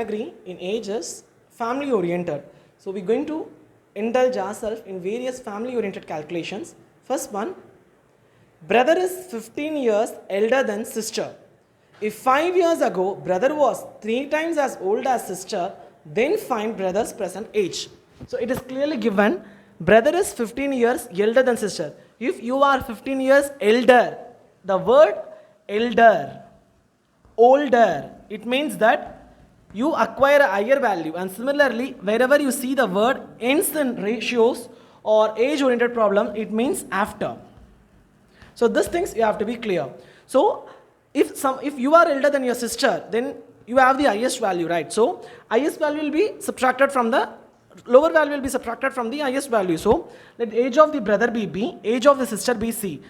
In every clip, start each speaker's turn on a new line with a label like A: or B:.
A: category in age is family oriented. So we're going to indulge ourselves in various family oriented calculations. First one, brother is 15 years elder than sister. If 5 years ago brother was 3 times as old as sister, then find brother's present age. So it is clearly given brother is 15 years elder than sister. If you are 15 years elder, the word elder, older, it means that you acquire a higher value. And similarly, wherever you see the word ends in ratios or age oriented problem, it means after. So these things you have to be clear. So if you are elder than your sister, then you have the highest value, right? So highest value will be subtracted from the lower value will be subtracted from the highest value. So let age of the brother be B, age of the sister be C.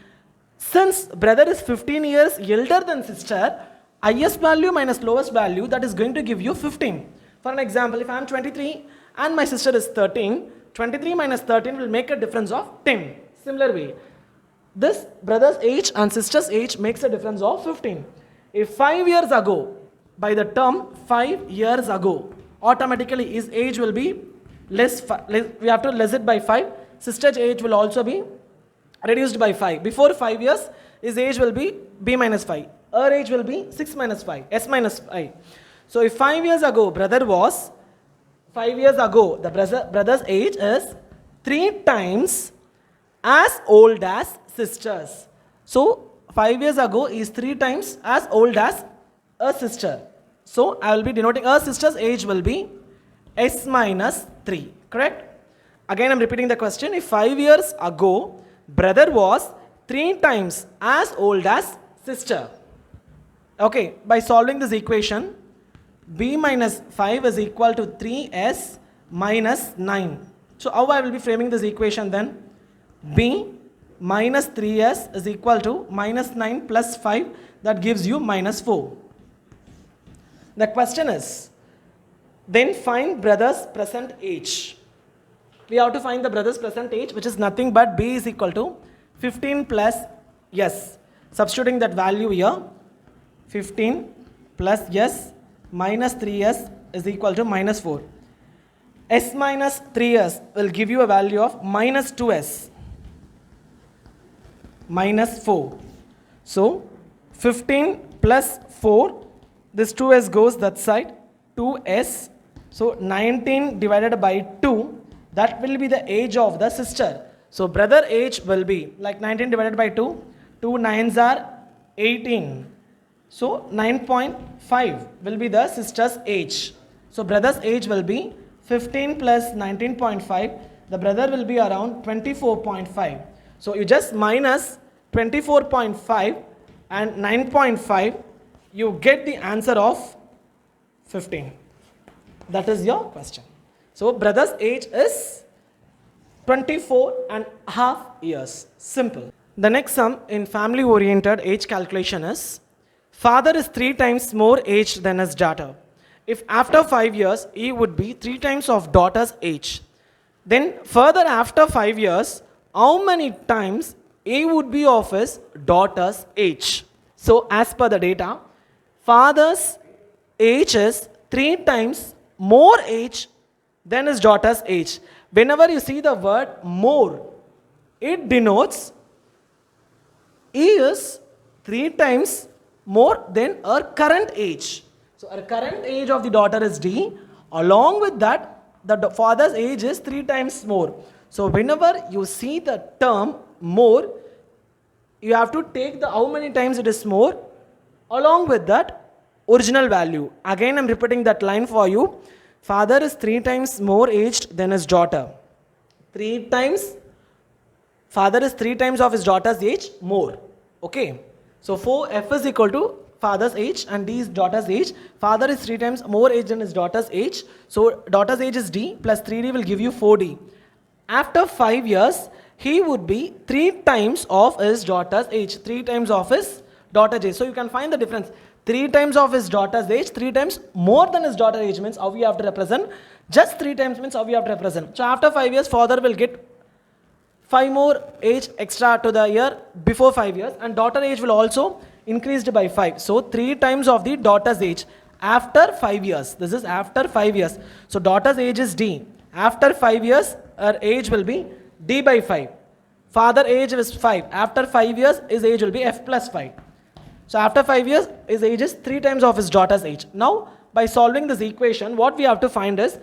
A: Since brother is 15 years elder than sister, highest value minus lowest value, that is going to give you 15. For an example, if I am 23 and my sister is 13, 23 minus 13 will make a difference of 10. Similar way, this brother's age and sister's age makes a difference of 15. If 5 years ago, by the term 5 years ago, automatically his age will be less, we have to less it by 5. Sister's age will also be reduced by 5. Before 5 years, his age will be B minus 5. Her age will be 6 minus 5, S minus 5. So if 5 years ago, the brother's age is 3 times as old as sister's. So 5 years ago is 3 times as old as a sister. So I will be denoting her sister's age will be S minus 3, correct? Again, I am repeating the question. If 5 years ago, brother was 3 times as old as sister. Okay, by solving this equation, B minus 5 is equal to 3S minus 9. So how I will be framing this equation then? B minus 3S is equal to minus 9 plus 5, that gives you minus 4. The question is, then find brother's present age. We have to find the brother's present age, which is nothing but B is equal to 15 plus S. Substituting that value here, 15 plus S minus 3S is equal to minus 4. S minus 3S will give you a value of minus 2S minus 4. So 15 plus 4, this 2S goes that side, 2S. So 19 divided by 2, that will be the age of the sister. So brother age will be like 19 divided by 2, 2 9s are 18. So 9.5 will be the sister's age. So brother's age will be 15 plus 19.5. The brother will be around 24.5. So you just minus 24.5 and 9.5. You get the answer of 15. That is your question. So brother's age is 24.5 years. Simple. The next sum in family oriented age calculation is, father is 3 times more aged than his daughter. If after 5 years, he would be 3 times of daughter's age. Then further after 5 years, how many times he would be of his daughter's age? So as per the data, father's age is 3 times more age than his daughter's age. Whenever you see the word more, it denotes he is 3 times more than her current age. So her current age of the daughter is D. Along with that, the father's age is 3 times more. So whenever you see the term more, you have to take the how many times it is more along with that original value. Again, I am repeating that line for you. Father is 3 times more aged than his daughter. 3 times, father is 3 times of his daughter's age more. Okay. So for F is equal to father's age and D is daughter's age. Father is 3 times more age than his daughter's age. So daughter's age is D plus 3D will give you 4D. After 5 years, he would be 3 times of his daughter's age. 3 times of his daughter's age. So you can find the difference. 3 times of his daughter's age, 3 times more than his daughter's age means how we have to represent. Just 3 times means how we have to represent. So after 5 years, father will get 5 more age extra to the year before 5 years, and daughter age will also increased by 5. So 3 times of the daughter's age. after 5 years. This is after 5 years. So daughter's age is D. After 5 years, her age will be D by 5. Father age is 5. After 5 years, his age will be F plus 5. So after 5 years, his age is 3 times of his daughter's age. Now, by solving this equation, what we have to find is,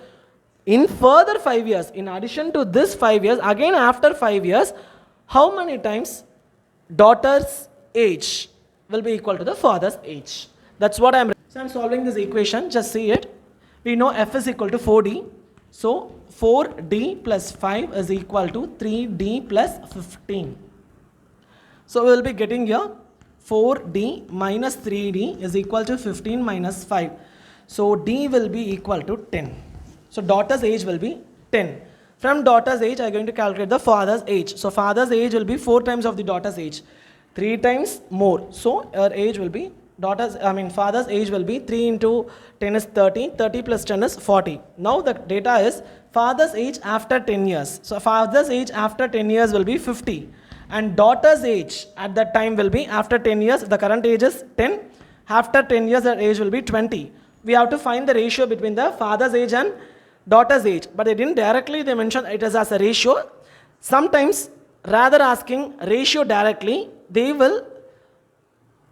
A: in further 5 years, in addition to this 5 years, again after 5 years, how many times daughter's age will be equal to the father's age? That's what so I'm solving this equation. Just see it. We know F is equal to 4D. So 4D plus 5 is equal to 3D plus 15. So we will be getting here 4D minus 3D is equal to 15 minus 5. So D will be equal to 10. So daughter's age will be 10. From daughter's age, I am going to calculate the father's age. So father's age will be 4 times of the daughter's age. 3 times more. So her age will be, father's age will be 3 into 10 is 30. 30 plus 10 is 40. Now the data is father's age after 10 years. So father's age after 10 years will be 50. And daughter's age at that time will be after 10 years. The current age is 10. After 10 years, her age will be 20. We have to find the ratio between the father's age and daughter's age. But they didn't directly, they mentioned it as a ratio. Sometimes, rather asking ratio directly, they will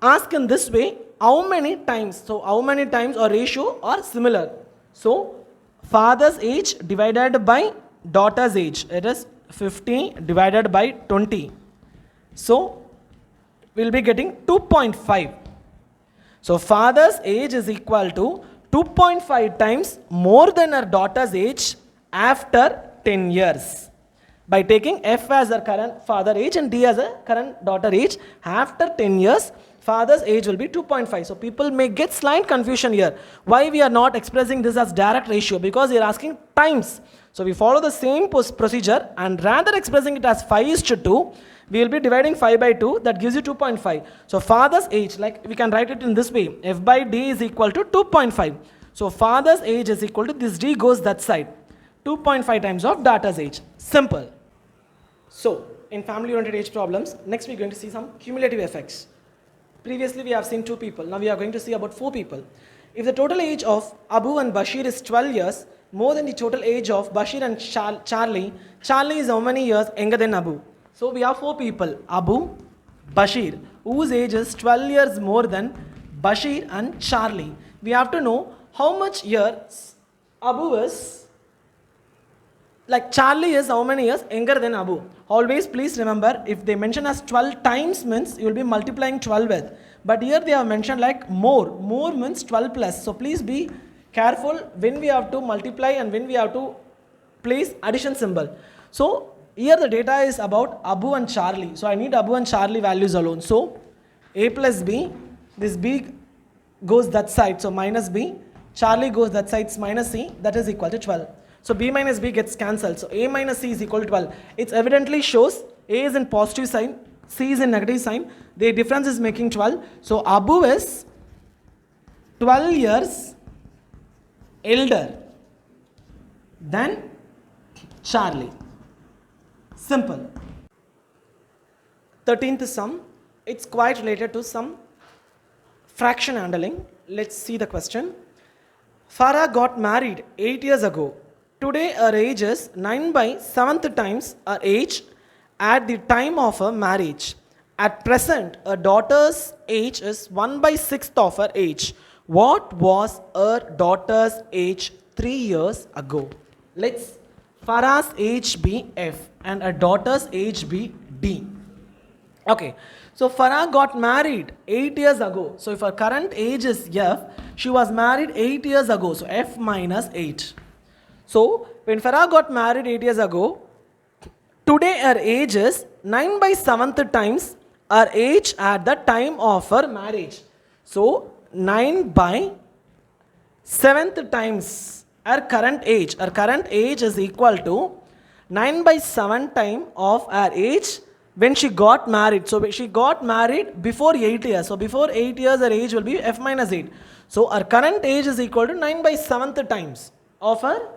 A: ask in this way, how many times. So how many times or ratio are similar. So father's age divided by daughter's age. It is 50 divided by 20. So we'll be getting 2.5. So father's age is equal to 2.5 times more than her daughter's age after 10 years. By taking F as her current father age and D as a current daughter age, after 10 years, father's age will be 2.5. So people may get slight confusion here. Why we are not expressing this as direct ratio? Because they are asking times. So we follow the same procedure, and rather expressing it as 5:2, we will be dividing 5 by 2. That gives you 2.5. So father's age, like we can write it in this way. F by D is equal to 2.5. So father's age is equal to, this D goes that side. 2.5 times of daughter's age. Simple. So in family-oriented age problems, next we are going to see some cumulative effects. Previously we have seen 2 people. Now we are going to see about 4 people. If the total age of Abu and Bashir is 12 years, more than the total age of Bashir and Charlie, Charlie is how many years younger than Abu? So we have 4 people, Abu, Bashir, whose age is 12 years more than Bashir and Charlie. We have to know how much years Abu is, like Charlie is how many years younger than Abu. Always please remember, if they mention as 12 times means you will be multiplying 12 with. But here they have mentioned like more. More means 12 plus. So please be careful when we have to multiply and when we have to place addition symbol. So here the data is about Abu and Charlie. So I need Abu and Charlie values alone. So A plus B, this B goes that side. So minus B. Charlie goes that side, minus C. That is equal to 12. So B minus B gets cancelled. So A minus C is equal to 12. It evidently shows A is in positive sign, C is in negative sign. The difference is making 12. So Abu is 12 years elder than Charlie. Simple. 13th sum. It's quite related to some fraction handling. Let's see the question. Farah got married 8 years ago. Today her age is 9 by 7th times her age at the time of her marriage. At present, her daughter's age is 1 by 6th of her age. What was her daughter's age 3 years ago? Let's Farah's age be F and her daughter's age be D. Okay, so Farah got married 8 years ago. So if her current age is F, she was married 8 years ago. So F minus 8. So when Farah got married 8 years ago, today her age is 9 by 7th times her age at the time of her marriage. So 9 by 7th times her current age. Her current age is equal to 9 by 7 time of her age when she got married. So she got married before 8 years. So before 8 years her age will be F minus 8. So her current age is equal to 9 by 7th times of her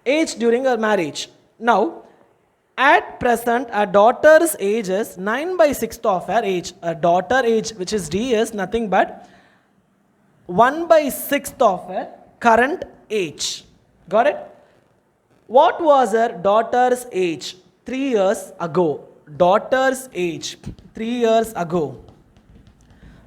A: age during her marriage. Now at present her daughter's age is 9 by 6th of her age. Her daughter age, which is D, is nothing but 1 by 6th of her current age. Got it? What was her daughter's age 3 years ago? Daughter's age 3 years ago.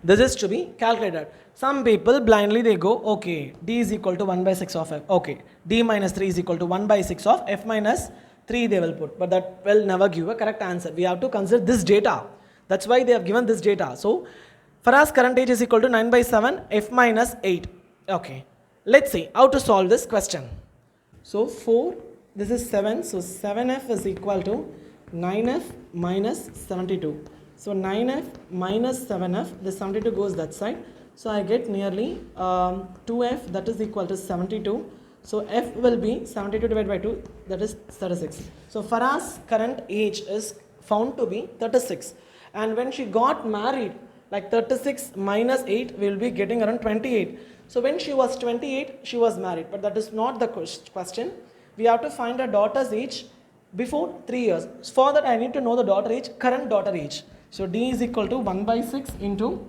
A: This is to be calculated. Some people blindly they go, okay, d is equal to 1 by 6 of f. Okay, d minus 3 is equal to 1 by 6 of f minus 3 they will put. But that will never give a correct answer. We have to consider this data. That's why they have given this data. So, Farah's current age is equal to 9 by 7 f minus 8. Okay, let's see how to solve this question. So, 4, this is 7. So, 7f is equal to 9f minus 72. So 9f minus 7f, this 72 goes that side. So I get nearly 2f, that is equal to 72. So f will be 72 divided by 2, that is 36. So Farah's current age is found to be 36. And when she got married, like 36 minus 8, we will be getting around 28. So when she was 28, she was married. But that is not the question. We have to find her daughter's age before 3 years. For that I need to know the daughter age, current daughter age. So d is equal to 1 by 6 into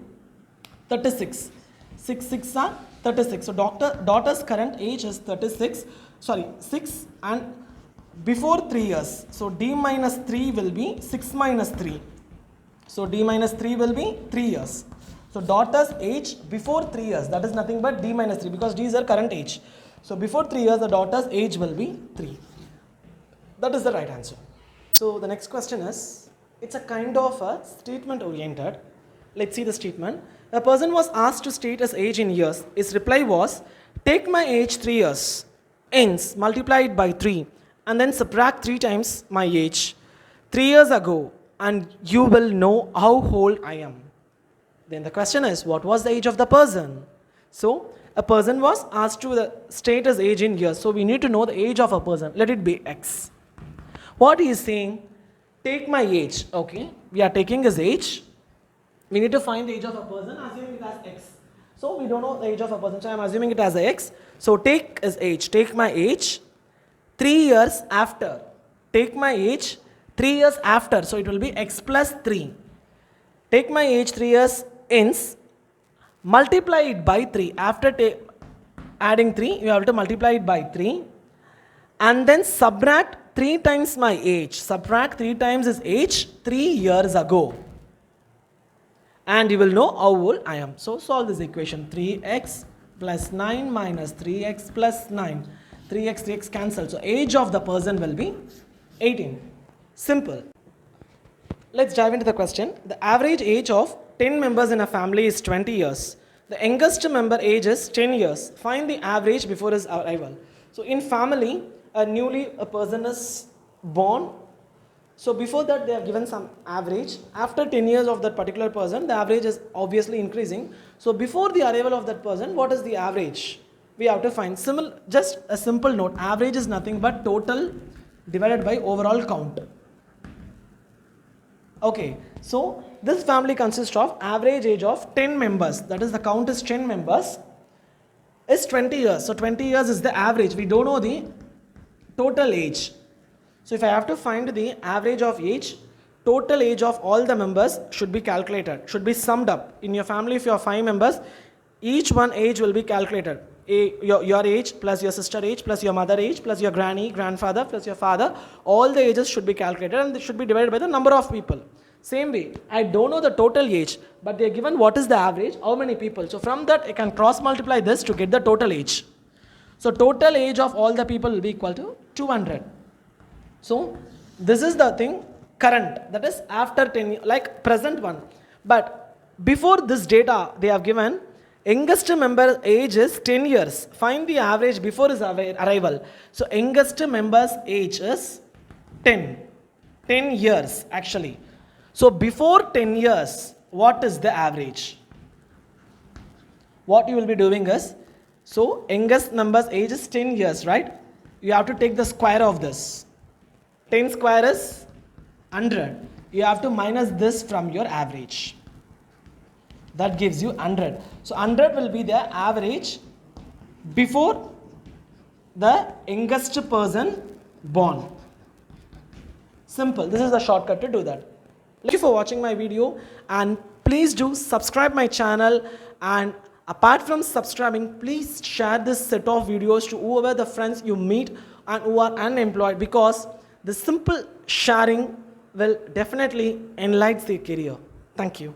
A: 36. 6 6 are 36. So daughter's current age is 6 and before 3 years. So d minus 3 will be 6 minus 3. So d minus 3 will be 3 years. So daughter's age before 3 years, that is nothing but d minus 3 because d is her current age. So before 3 years the daughter's age will be 3. That is the right answer. So the next question is, it's a kind of a statement oriented. Let's see the statement. A person was asked to state his age in years. His reply was, take my age 3 years, hence multiply it by 3 and then subtract 3 times my age 3 years ago and you will know how old I am. Then the question is, what was the age of the person? So a person was asked to state his age in years. So we need to know the age of a person. Let it be x. What he is saying, take my age. Okay, we are taking his age. We need to find the age of a person, assuming it as x. So we don't know the age of a person, so I am assuming it as a x. So take his age, take my age 3 years after. Take my age 3 years after. So it will be x plus 3. Take my age 3 years hence, multiply it by 3. After adding 3, you have to multiply it by 3 and then subtract 3 times my age. Subtract 3 times his age 3 years ago. And you will know how old I am. So solve this equation. 3x plus 9 minus 3x plus 9. 3x cancel. So age of the person will be 18. Simple. Let's dive into the question. The average age of 10 members in a family is 20 years. The youngest member age is 10 years. Find the average before his arrival. So in family, a person is born. So before that they have given some average. After 10 years of that particular person, the average is obviously increasing. So before the arrival of that person, what is the average? We have to find just a simple note. Average is nothing but total divided by overall count. Okay, so this family consists of average age of 10 members. That is, the count is 10 members is 20 years. So 20 years is the average. We don't know the total age. So if I have to find the average of age, total age of all the members should be calculated, should be summed up. In your family, if you have 5 members, each one age will be calculated. Your age plus your sister age plus your mother age plus your granny, grandfather plus your father, all the ages should be calculated and they should be divided by the number of people. Same way, I don't know the total age, but they are given what is the average, how many people. So from that, I can cross multiply this to get the total age. So total age of all the people will be equal to 200. So this is the thing, current, that is after 10 years, like present one. But before this data, they have given youngest member age is 10 years. Find the average before his arrival. So youngest member's age is 10 years actually. So before 10 years, what is the average? What you will be doing is, so youngest member's age is 10 years, right? You have to take the square of this. 10 square is 100. You have to minus this from your average. That gives you 100. So 100 will be the average before the youngest person born. Simple. This is the shortcut to do that. Thank you for watching my video and please do subscribe my channel and Apart from subscribing, please share this set of videos to whoever the friends you meet and who are unemployed, because the simple sharing will definitely enlighten their career. Thank you.